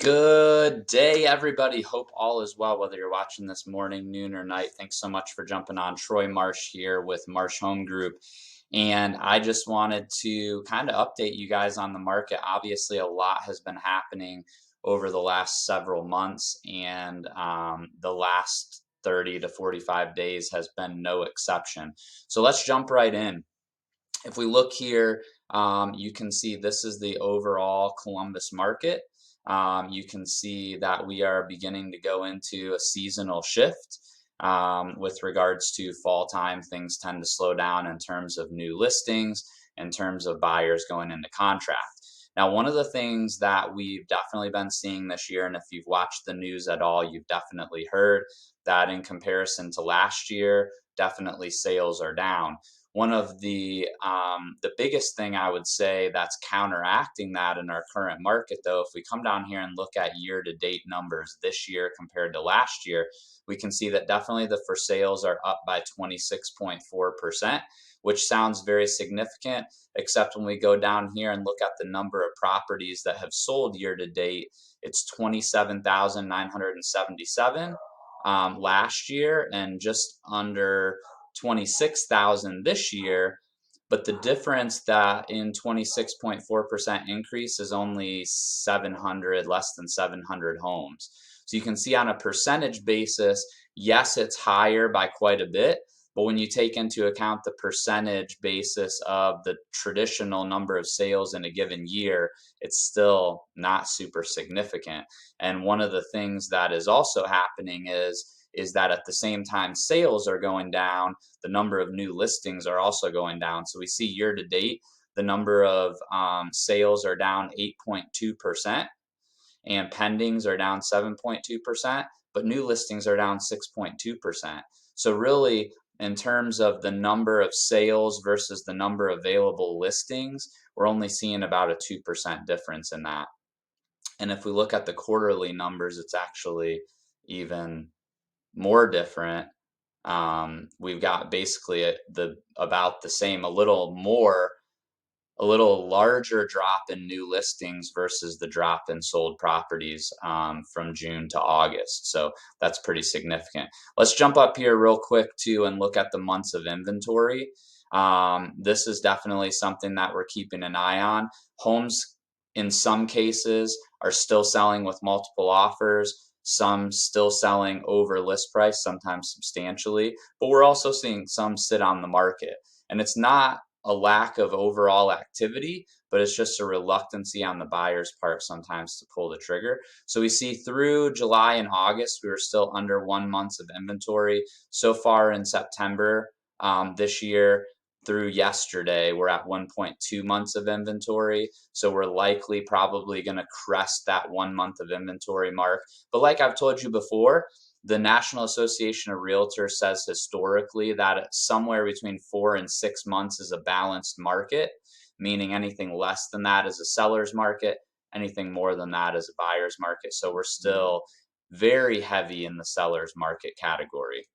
Good day, everybody. Hope all is well, whether you're watching this morning, noon, or night. Thanks so much for jumping on. Troy Marsh here with Marsh Home Group. And I just wanted to kind of update you guys on the market. Obviously, a lot has been happening over the last several months, and the last 30 to 45 days has been no exception. So let's jump right in. If we look here, you can see this is the overall Columbus market. You can see that we are beginning to go into a seasonal shift. With regards to fall time, things tend to slow down in terms of new listings, in terms of buyers going into contract. Now, one of the things that we've definitely been seeing this year, and if you've watched the news at all, you've definitely heard that in comparison to last year, definitely sales are down. One of the biggest thing I would say that's counteracting that in our current market, though, if we come down here and look at year-to-date numbers this year compared to last year, we can see that definitely the for sales are up by 26.4%, which sounds very significant, except when we go down here and look at the number of properties that have sold year to date, it's 27,977 last year and just under 26,000 this year. But the difference that in 26.4% increase is only 700, less than 700 homes. So you can see on a percentage basis, yes, it's higher by quite a bit, but when you take into account the percentage basis of the traditional number of sales in a given year, it's still not super significant. And one of the things that is also happening is that at the same time sales are going down, the number of new listings are also going down. So we see year to date, the number of sales are down 8.2%, and pendings are down 7.2%, but new listings are down 6.2%. So really, in terms of the number of sales versus the number of available listings, we're only seeing about a 2% difference in that. And if we look at the quarterly numbers, it's actually even more different. We've got basically about the same, a little larger drop in new listings versus the drop in sold properties from June to August. So that's pretty significant. Let's jump up here real quick too and look at the months of inventory. This is definitely something that we're keeping an eye on. Homes in some cases are still selling with multiple offers. Some still selling over list price, sometimes substantially, but we're also seeing some sit on the market. And it's not a lack of overall activity, but it's just a reluctancy on the buyer's part sometimes to pull the trigger. So we see through July and August, we were still under 1 month of inventory. So far in September this year, through yesterday, we're at 1.2 months of inventory. So we're likely probably going to crest that 1 month of inventory mark. But like I've told you before, the National Association of Realtors says historically that somewhere between 4 and 6 months is a balanced market, meaning anything less than that is a seller's market, anything more than that is a buyer's market. So we're still very heavy in the seller's market category.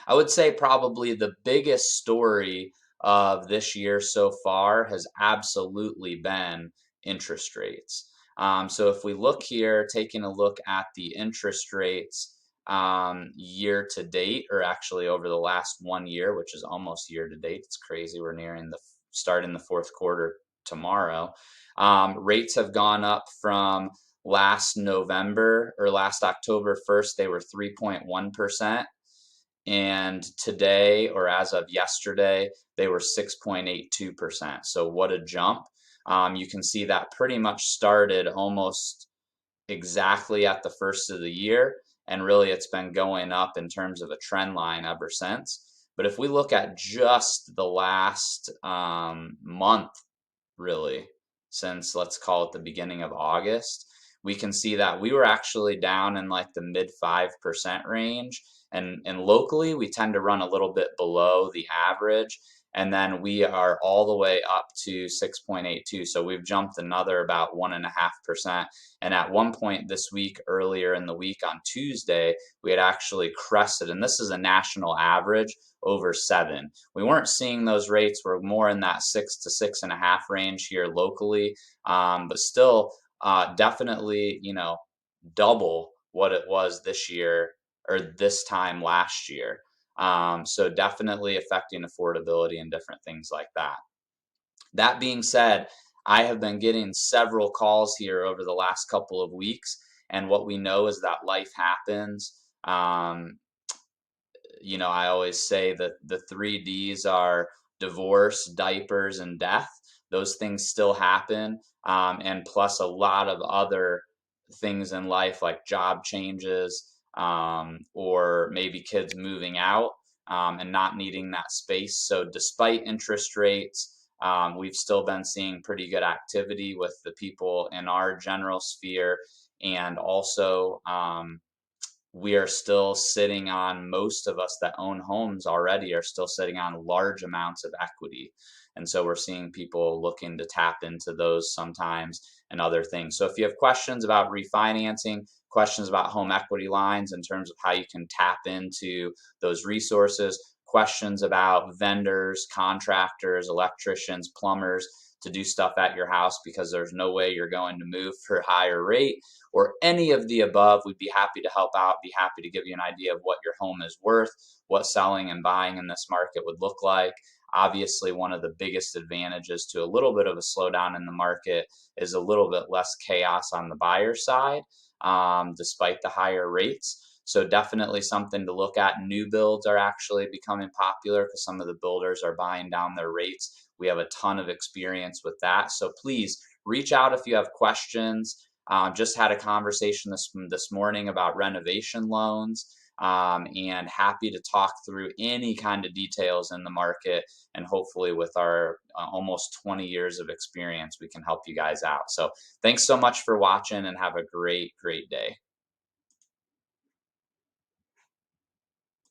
I would say probably the biggest story of this year so far has absolutely been interest rates. So if we look here, taking a look at the interest rates year to date, or actually over the last 1 year, which is almost year to date. It's crazy. We're nearing the start in the fourth quarter tomorrow. Rates have gone up from last November or last October 1st, they were 3.1%. And today, or as of yesterday, they were 6.82%. So what a jump. You can see that pretty much started almost exactly at the first of the year, and really it's been going up in terms of a trend line ever since. But if we look at just the last month, really, since let's call it the beginning of August, we can see that we were actually down in like the mid 5% range. And locally, we tend to run a little bit below the average. And then we are all the way up to 6.82. So we've jumped another about 1.5%. And at one point this week, earlier in the week on Tuesday, we had actually crested, and this is a national average, over 7. We weren't seeing those rates. We're more in that 6 to 6.5 range here locally, but still definitely, double what it was this year or this time last year. So definitely affecting affordability and different things like that. That being said, I have been getting several calls here over the last couple of weeks, and what we know is that life happens. I always say that the three D's are divorce, diapers, and death. Those things still happen, and plus a lot of other things in life like job changes, or maybe kids moving out, and not needing that space. So, despite interest rates, we've still been seeing pretty good activity with the people in our general sphere, and also we are still sitting on, most of us that own homes already are still sitting on large amounts of equity. And so we're seeing people looking to tap into those sometimes and other things. So if you have questions about refinancing, questions about home equity lines in terms of how you can tap into those resources, questions about vendors, contractors, electricians, plumbers to do stuff at your house because there's no way you're going to move for a higher rate, or any of the above, we'd be happy to help out, be happy to give you an idea of what your home is worth, what selling and buying in this market would look like. Obviously, one of the biggest advantages to a little bit of a slowdown in the market is a little bit less chaos on the buyer side, despite the higher rates. So definitely something to look at. New builds are actually becoming popular because some of the builders are buying down their rates. We have a ton of experience with that. So please reach out if you have questions. Just had a conversation this morning about renovation loans, and happy to talk through any kind of details in the market. And hopefully, with our almost 20 years of experience, we can help you guys out. So, thanks so much for watching, and have a great, great day.